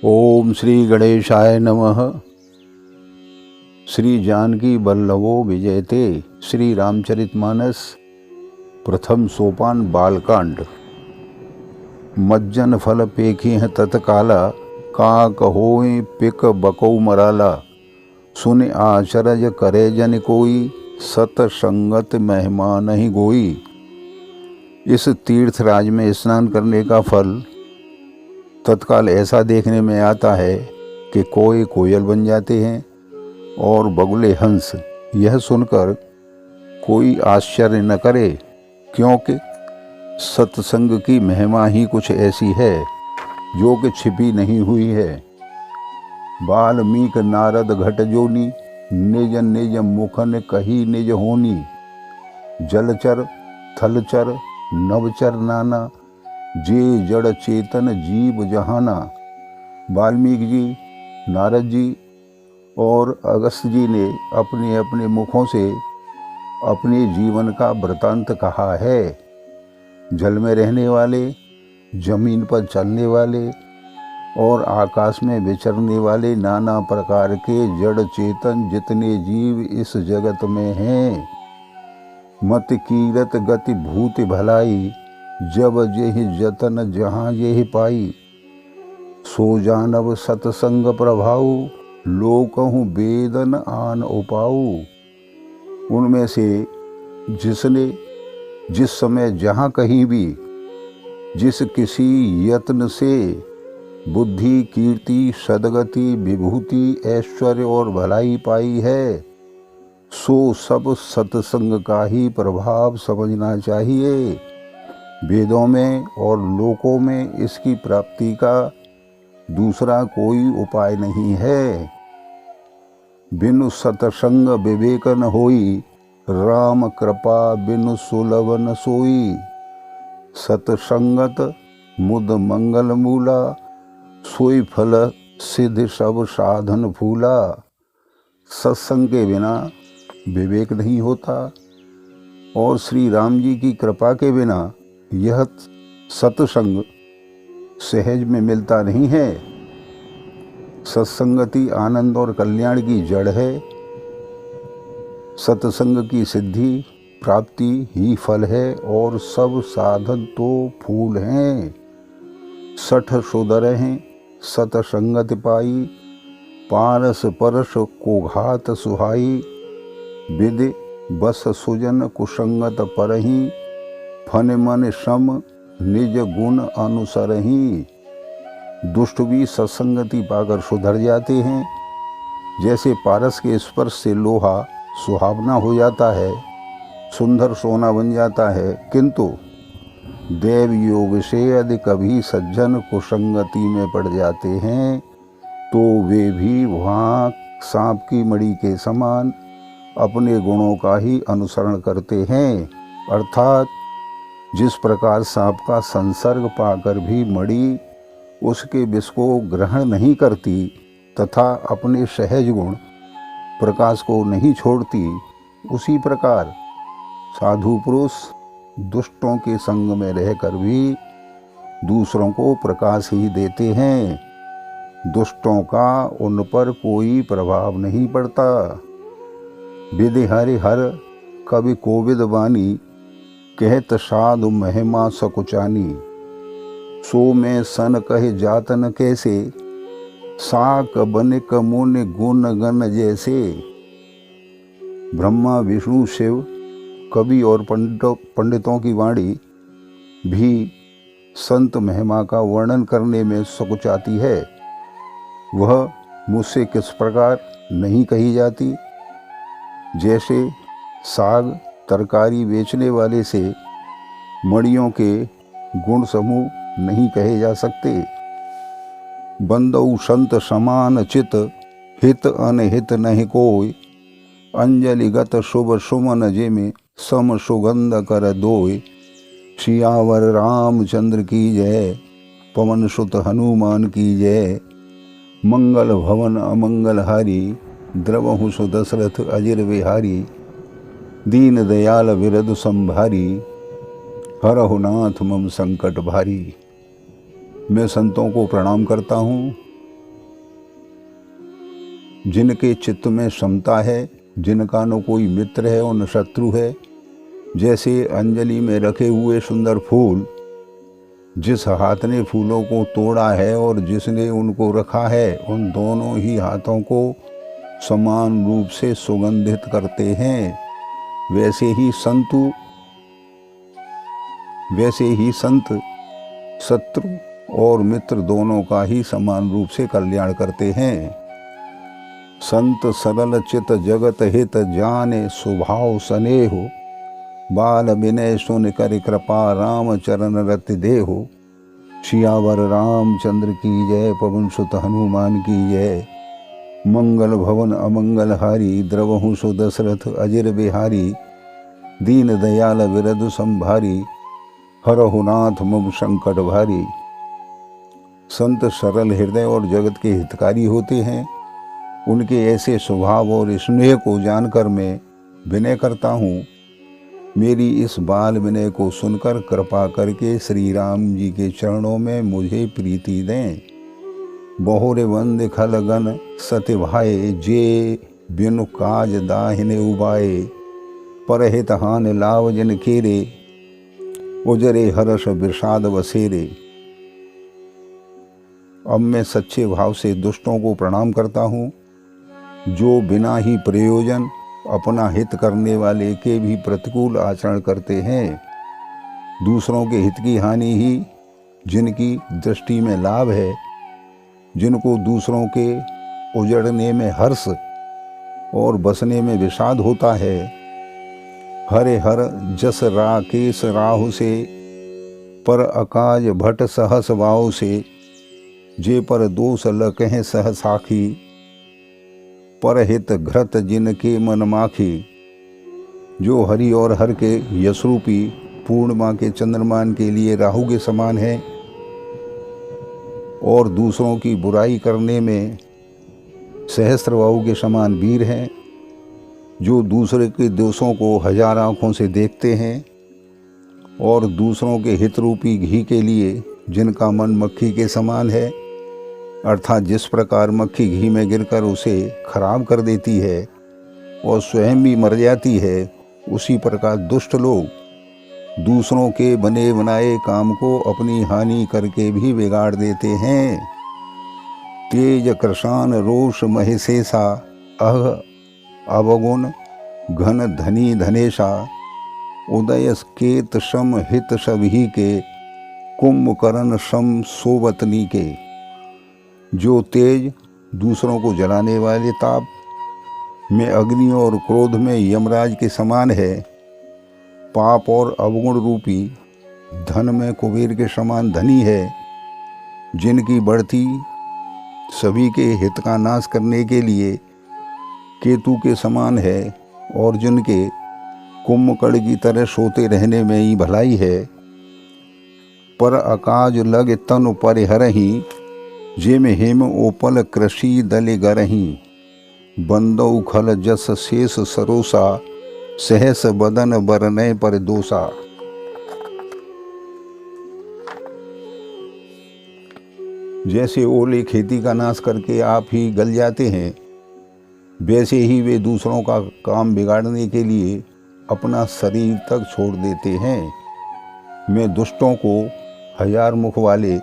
ओम श्री गणेशाय नमः। श्री जानकी वल्लभो विजयते। श्री रामचरितमानस प्रथम सोपान बालकांड। मज्जन फल पेखी है तत्काला, का कहोए पिक बकौ मराला। सुन आचरज करे जन कोई, सत संगत महिमा नहीं गोई। इस तीर्थराज में स्नान करने का फल तत्काल ऐसा देखने में आता है कि कोई कोयल बन जाते हैं और बगुले हंस। यह सुनकर कोई आश्चर्य न करे, क्योंकि सत्संग की महिमा ही कुछ ऐसी है जो कि छिपी नहीं हुई है। वाल्मीकि नारद घट जोनी, निज निज मुखन कही निज होनी। जलचर थलचर नवचर नाना, जे जड़ चेतन जीव जहाना। वाल्मीकि जी, नारद जी और अगस्त जी ने अपने अपने मुखों से अपने जीवन का वृतांत कहा है। जल में रहने वाले, जमीन पर चलने वाले और आकाश में विचरने वाले नाना प्रकार के जड़ चेतन जितने जीव इस जगत में हैं, मत कीरत गति भूत भलाई। जब जेहि जतन जहाँ जेहि पाई, सो जानव सतसंग प्रभाऊ। लोकहु वेदन आन उपाऊ। उनमें से जिसने जिस समय जहाँ कहीं भी जिस किसी यत्न से बुद्धि कीर्ति सदगति विभूति ऐश्वर्य और भलाई पाई है, सो सब सत्संग का ही प्रभाव समझना चाहिए। वेदों में और लोकों में इसकी प्राप्ति का दूसरा कोई उपाय नहीं है। बिनु सतसंग विवेक न होई, राम कृपा बिनु सुलभ न सोई। सतसंगत मुद मंगल मूला, सोई फल सिद्ध सब साधन फूला। सत्संग के बिना विवेक नहीं होता और श्री राम जी की कृपा के बिना यह सत्संग सहज में मिलता नहीं है। सत्संगति आनंद और कल्याण की जड़ है। सत्संग की सिद्धि प्राप्ति ही फल है और सब साधन तो फूल हैं। सठ सुदर हैं सतसंगत पाई, पारस परस को घात सुहाई। विदि बस सुजन कुसंगत परही, फन मन सम निज गुण अनुसरही। दुष्ट भी सत्संगति पाकर सुधर जाते हैं। जैसे पारस के स्पर्श से लोहा सुहावना हो जाता है, सुंदर सोना बन जाता है, किंतु देव योग से यदि कभी सज्जन कुसंगति में पड़ जाते हैं तो वे भी वहाँ सांप की मणि के समान अपने गुणों का ही अनुसरण करते हैं। अर्थात जिस प्रकार सांप का संसर्ग पाकर भी मणि उसके विष को ग्रहण नहीं करती तथा अपने सहज गुण प्रकाश को नहीं छोड़ती, उसी प्रकार साधु पुरुष दुष्टों के संग में रहकर भी दूसरों को प्रकाश ही देते हैं। दुष्टों का उन पर कोई प्रभाव नहीं पड़ता। विधि हरि हर कवि कोविद वाणी, कहत साधु महिमा सकुचानी। सो में सन कहे जातन कैसे, साक बनिक मुनि गुण गण जैसे। ब्रह्मा विष्णु शिव कवि और पंडितों की वाणी भी संत महिमा का वर्णन करने में सकुचाती है। वह मुझसे किस प्रकार नहीं कही जाती। जैसे साग तरकारी बेचने वाले से मणियों के गुण समूह नहीं कहे जा सकते। बंदऊ संत समान चित, हित अनहित नहीं कोय। अंजलिगत शुभ सुमन जेमे, सम सुगंध कर दोय। सियावर रामचंद्र की जय, पवन सुत हनुमान की जय। मंगल भवन अमंगल हारी, द्रवहु सु दशरथ अजिर विहारी। दीन दयाल विरद संभारी, हरहु नाथ मम संकट भारी। मैं संतों को प्रणाम करता हूँ जिनके चित्त में समता है, जिनका न कोई मित्र है और न शत्रु है। जैसे अंजलि में रखे हुए सुंदर फूल, जिस हाथ ने फूलों को तोड़ा है और जिसने उनको रखा है, उन दोनों ही हाथों को समान रूप से सुगंधित करते हैं। वैसे ही संत शत्रु और मित्र दोनों का ही समान रूप से कल्याण करते हैं। संत सरल चित जगत हित जाने स्वभाव स्नेहो, बाल विनय सुन कर कृपा राम चरण रति देहो। सियावर रामचंद्र की जय, पवन सुत हनुमान की जय। मंगल भवन अमंगल हारी, द्रवहु सु दशरथ अजिर बिहारी। दीन दयाल विरधु संभारी, हरहु नाथ मम संकट भारी। संत सरल हृदय और जगत के हितकारी होते हैं। उनके ऐसे स्वभाव और स्नेह को जानकर मैं विनय करता हूँ। मेरी इस बाल विनय को सुनकर कृपा करके श्री राम जी के चरणों में मुझे प्रीति दें। बहुरे वंद खल गन सत्य भाए, जे बिनु काज दाहिने उबाए। परहित हान लाभ जन केरे, उजरे हर्ष विषाद बसेरे। अब मैं सच्चे भाव से दुष्टों को प्रणाम करता हूँ, जो बिना ही प्रयोजन अपना हित करने वाले के भी प्रतिकूल आचरण करते हैं। दूसरों के हित की हानि ही जिनकी दृष्टि में लाभ है, जिनको दूसरों के उजड़ने में हर्ष और बसने में विषाद होता है। हरे हर जस राकेश राहु से, पर अकाज भट सहस वाव से। जे पर दोष लकह सह साखी, परहित घृत जिनके मन माखी। जो हरि और हर के यशरूपी पूर्णिमा के चंद्रमान के लिए राहु के समान है और दूसरों की बुराई करने में सहस्त्रबाहु के समान वीर हैं। जो दूसरे के दोषों को हजार आँखों से देखते हैं और दूसरों के हित रूपी घी के लिए जिनका मन मक्खी के समान है, अर्थात जिस प्रकार मक्खी घी में गिरकर उसे खराब कर देती है और स्वयं भी मर जाती है, उसी प्रकार दुष्ट लोग दूसरों के बने बनाए काम को अपनी हानि करके भी बिगाड़ देते हैं। तेज कृशान रोष महिषेषा, अह अवगुण घन धनी धनेशा। उदय केत सम हित सभी के, कुंभकर्ण सम सोवतनी के। जो तेज दूसरों को जलाने वाले ताप में अग्नि और क्रोध में यमराज के समान है, पाप और अवगुण रूपी धन में कुबेर के समान धनी है, जिनकी बढ़ती सभी के हित का नाश करने के लिए केतु के समान है और जिनके कुंभकर्ण की तरह सोते रहने में ही भलाई है। पर अकाज लग तनु परिहरहि, जेम हेम ओपल कृषि दल गरहि। बंदौ खल जस शेष सरोसा, सहस बदन बरनय पर दोषा। जैसे ओले खेती का नाश करके आप ही गल जाते हैं, वैसे ही वे दूसरों का काम बिगाड़ने के लिए अपना शरीर तक छोड़ देते हैं। मैं दुष्टों को हजार मुख वाले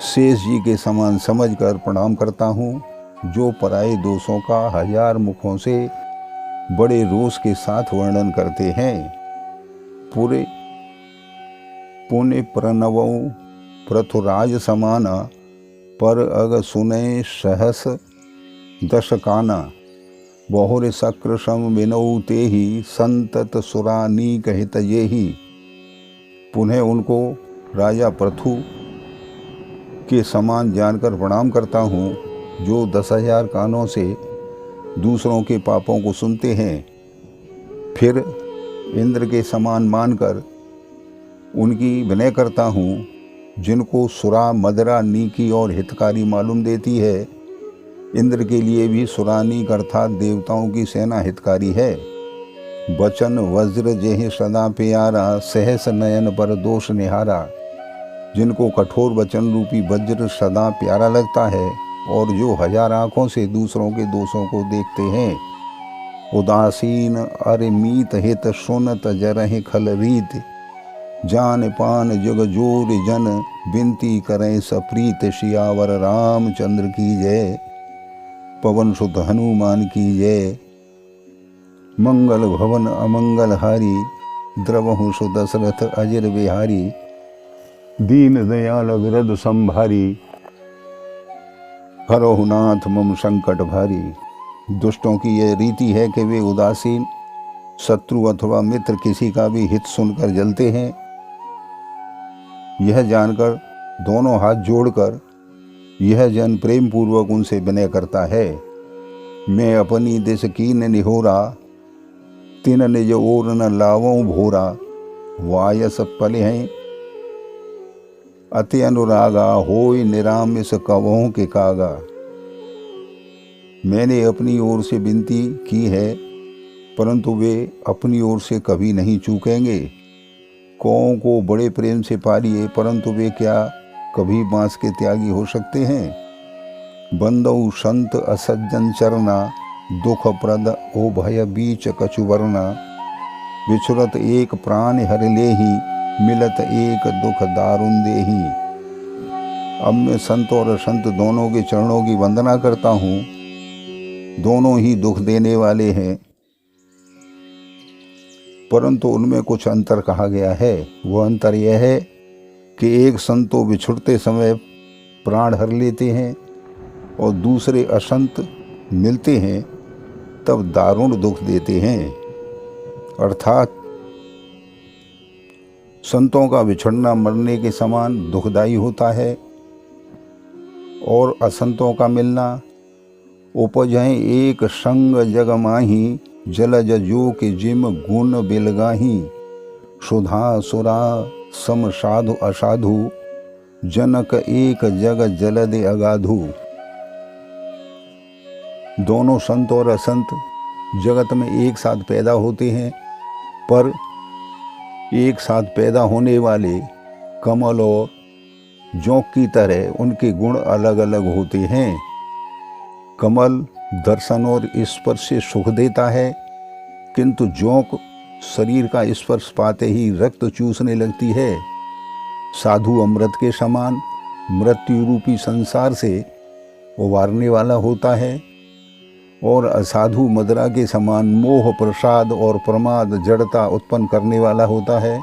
शेष जी के समान समझकर प्रणाम करता हूँ, जो पराये दोषों का हजार मुखों से बड़े रोष के साथ वर्णन करते हैं। पूरे पुण्य प्रणवौ पृथुराज समाना, पर अग सुनय सहस दश काना। बहुर शक्र सम विनौ तेहि, संतत सुरानी कहित येहि। पुनः उनको राजा पृथु के समान जानकर प्रणाम करता हूँ, जो 10,000 कानों से दूसरों के पापों को सुनते हैं। फिर इंद्र के समान मानकर उनकी विनय करता हूँ, जिनको सुरा मदरा नीकी और हितकारी मालूम देती है। इंद्र के लिए भी सुरानीक अर्थात देवताओं की सेना हितकारी है। बचन वज्र जेहि सदा प्यारा, सहस नयन पर दोष निहारा। जिनको कठोर वचन रूपी वज्र सदा प्यारा लगता है, और जो हजार आँखों से दूसरों के दोषों को देखते हैं। उदासीन अरे मीत हित सुनत जरहि खल रीत, जान पान जग जोर जन बिनती करें सप्रीत। सियावर रामचंद्र की जय, पवन सुत हनुमान की जय। मंगल भवन अमंगल हारी, द्रवहु सुदशरथ अजिर बिहारी। दीन दयाल विरद संभारी, हरहु नाथ मम संकट भारी। दुष्टों की यह रीति है कि वे उदासीन, शत्रु अथवा मित्र किसी का भी हित सुनकर जलते हैं। यह जानकर दोनों हाथ जोड़कर यह जन प्रेम पूर्वक उनसे विनय करता है। मैं अपनी दिस कीन निहोरा, तिन निज ओर न लावों भोरा। वायस पले हैं अति अनुरागा, होय निरामिस कवों के कागा। मैंने अपनी ओर से विनती की है, परंतु वे अपनी ओर से कभी नहीं चूकेंगे। कौओं को बड़े प्रेम से पालिए, परंतु वे क्या कभी मांस के त्यागी हो सकते हैं। बंदौ संत असज्जन चरना, दुख प्रद ओ भय बीच कछुवरना। बिछुरत एक प्राण हर लेहि, मिलत एक दुख दारुण देहि। अब मैं संत और असंत दोनों के चरणों की वंदना करता हूँ। दोनों ही दुख देने वाले हैं, परंतु उनमें कुछ अंतर कहा गया है। वह अंतर यह है कि एक संत तो बिछुड़ते समय प्राण हर लेते हैं और दूसरे असंत मिलते हैं तब दारुण दुख देते हैं। अर्थात संतों का बिछड़ना मरने के समान दुखदायी होता है और असंतों का मिलना उपजहि एक संग जग माही। जलज जो के जिम गुण बिलगाही। सुधा सुरा सम साधु असाधु, जनक एक जग जलदे अगाधु। दोनों संत और असंत जगत में एक साथ पैदा होते हैं, पर एक साथ पैदा होने वाले कमल और जोंक की तरह उनके गुण अलग अलग होते हैं। कमल दर्शन और स्पर्श से सुख देता है, किंतु जोंक शरीर का स्पर्श पाते ही रक्त चूसने लगती है। साधु अमृत के समान मृत्यु रूपी संसार से उबारने वाला होता है और असाधु मदिरा के समान मोह प्रसाद और प्रमाद जड़ता उत्पन्न करने वाला होता है।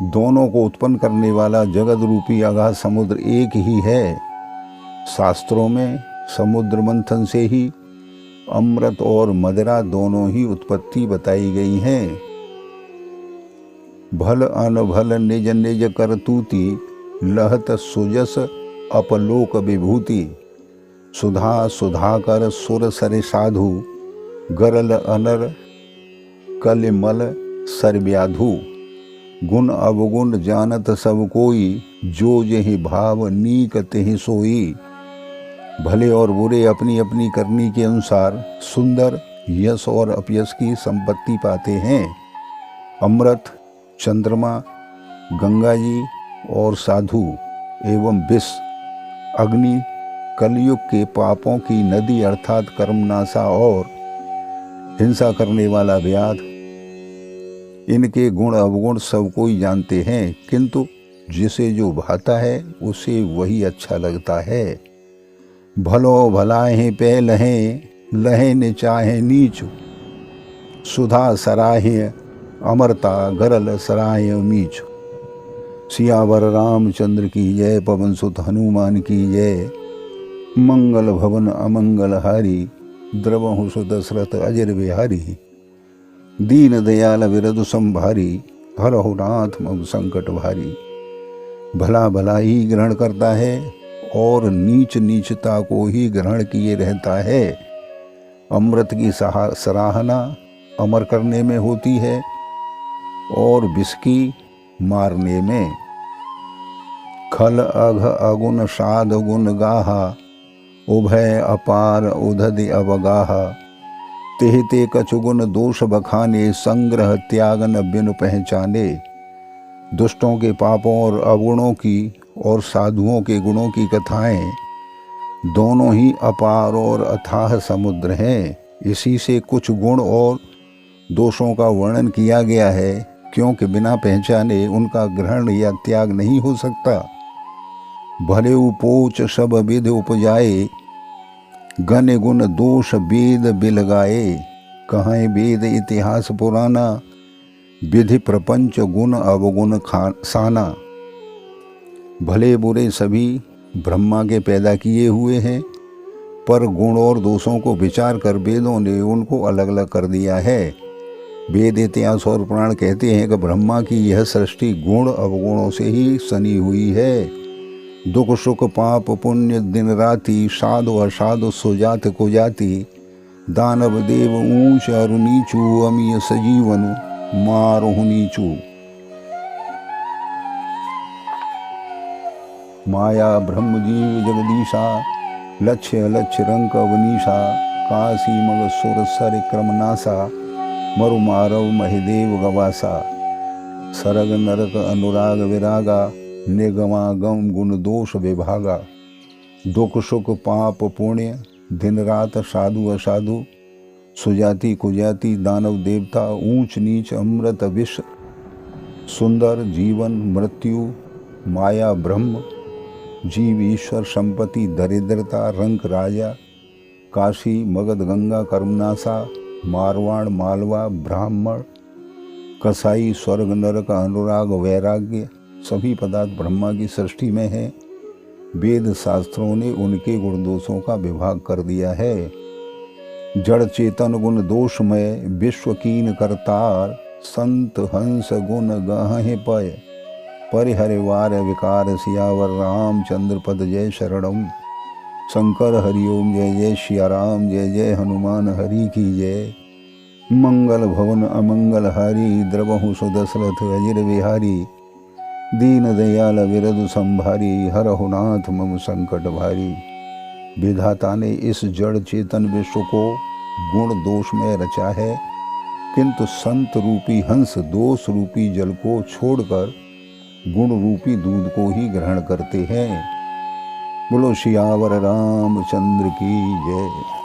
दोनों को उत्पन्न करने वाला जगत रूपी अगाध समुद्र एक ही है। शास्त्रों में समुद्र मंथन से ही अमृत और मदिरा दोनों ही उत्पत्ति बताई गई है। भल अनभल निज निज करतूति, लहत सुजस अपलोक विभूति। सुधा सुधाकर सुर सरे साधु, गरल अनर कलिमल सर्व्याधु। गुण अवगुण जानत सब कोई, जो जहि भाव नीक तेहि सोई। भले और बुरे अपनी अपनी करनी के अनुसार सुंदर यश और अपयश की संपत्ति पाते हैं। अमृत, चंद्रमा, गंगा जी और साधु एवं विष, अग्नि कलयुग के पापों की नदी अर्थात कर्मनाशा और हिंसा करने वाला व्याध, इनके गुण अवगुण सब कोई जानते हैं, किंतु जिसे जो भाता है उसे वही अच्छा लगता है। भलो भलाहे पे लहे, लहे ने चाहे नीचु। सुधा सराहे अमरता, गरल सराहे मीचु। सियावर रामचंद्र की जय, पवन सुत हनुमान की जय। मंगल भवन अमंगल हारी, द्रवहु सुदशरथ अजिर बिहारी। दीन दयाल विरद संभारी, हरहु नाथ मम संकट भारी। भला भला ही ग्रहण करता है और नीच नीचता को ही ग्रहण किए रहता है। अमृत की सराहना अमर करने में होती है और विष की मारने में। खल अघ अगुण साध गुण गाहा, उभय अपार उदधि अवगाहा। तेहते कछुगुण दोष बखाने, संग्रह त्याग न बिनु पहचाने। दुष्टों के पापों और अवगुणों की और साधुओं के गुणों की कथाएं दोनों ही अपार और अथाह समुद्र हैं। इसी से कुछ गुण और दोषों का वर्णन किया गया है, क्योंकि बिना पहचाने उनका ग्रहण या त्याग नहीं हो सकता। भले उपोच सब विध उपजाए, गण गुण दोष वेद बिलगाए। कहें वेद इतिहास पुराना, विधि प्रपंच गुण अवगुण साना। भले बुरे सभी ब्रह्मा के पैदा किए हुए हैं, पर गुण और दोषों को विचार कर वेदों ने उनको अलग अलग कर दिया है। वेद इतिहास और पुराण कहते हैं कि ब्रह्मा की यह सृष्टि गुण अवगुणों से ही सनी हुई है। दुख सुख पाप पुण्य दिन राति, साधु असाधु सुजात कुजाति। दानव देव ऊंच और नीचू, अमीय सजीवन मारहु नीचू। माया ब्रह्म जीव जगदीशा, लक्ष्य अलक्ष्य रंक अवनीशा। काशी मग सुर सर क्रमनासा, मरु मारव महिदेव गवासा। सरग नरक अनुराग विरागा, निगमागम गुण दोष विभागा। दुख सुख पाप पुण्य, दिन रात साधु असाधु। सुजाति कुजाति दानव देवता, ऊंच नीच अमृत विष। सुंदर जीवन मृत्यु, माया ब्रह्म जीव ईश्वर। संपत्ति दरिद्रता, रंक राजा। काशी मगध गंगा कर्मनाशा, मारवाड़ मालवा ब्राह्मण। कसाई स्वर्ग नरक अनुराग वैराग्य। सभी पदार्थ ब्रह्मा की सृष्टि में हैं। वेद शास्त्रों ने उनके गुण दोषों का विभाग कर दिया है। जड़ चेतन गुण दोषमय, विश्व कीन करतार। संत हंस गुण गहहि पय, परिहरिवार विकार। सियावर रामचंद्र पद जय शरणम। शंकर हरिओम जय जय सिया राम, जय जय हनुमान हरि की जय। मंगल भवन अमंगल हारी, द्रवहु सुदशरथ अजिर विहारी। दीन दयाल विरधु संभारी, हरहु नाथ मम संकट भारी। विधाता ने इस जड़ चेतन विश्व को गुण दोष में रचा है, किंतु संत रूपी हंस दोष रूपी जल को छोड़कर गुण रूपी दूध को ही ग्रहण करते हैं। बोलो सियावर रामचंद्र की जय।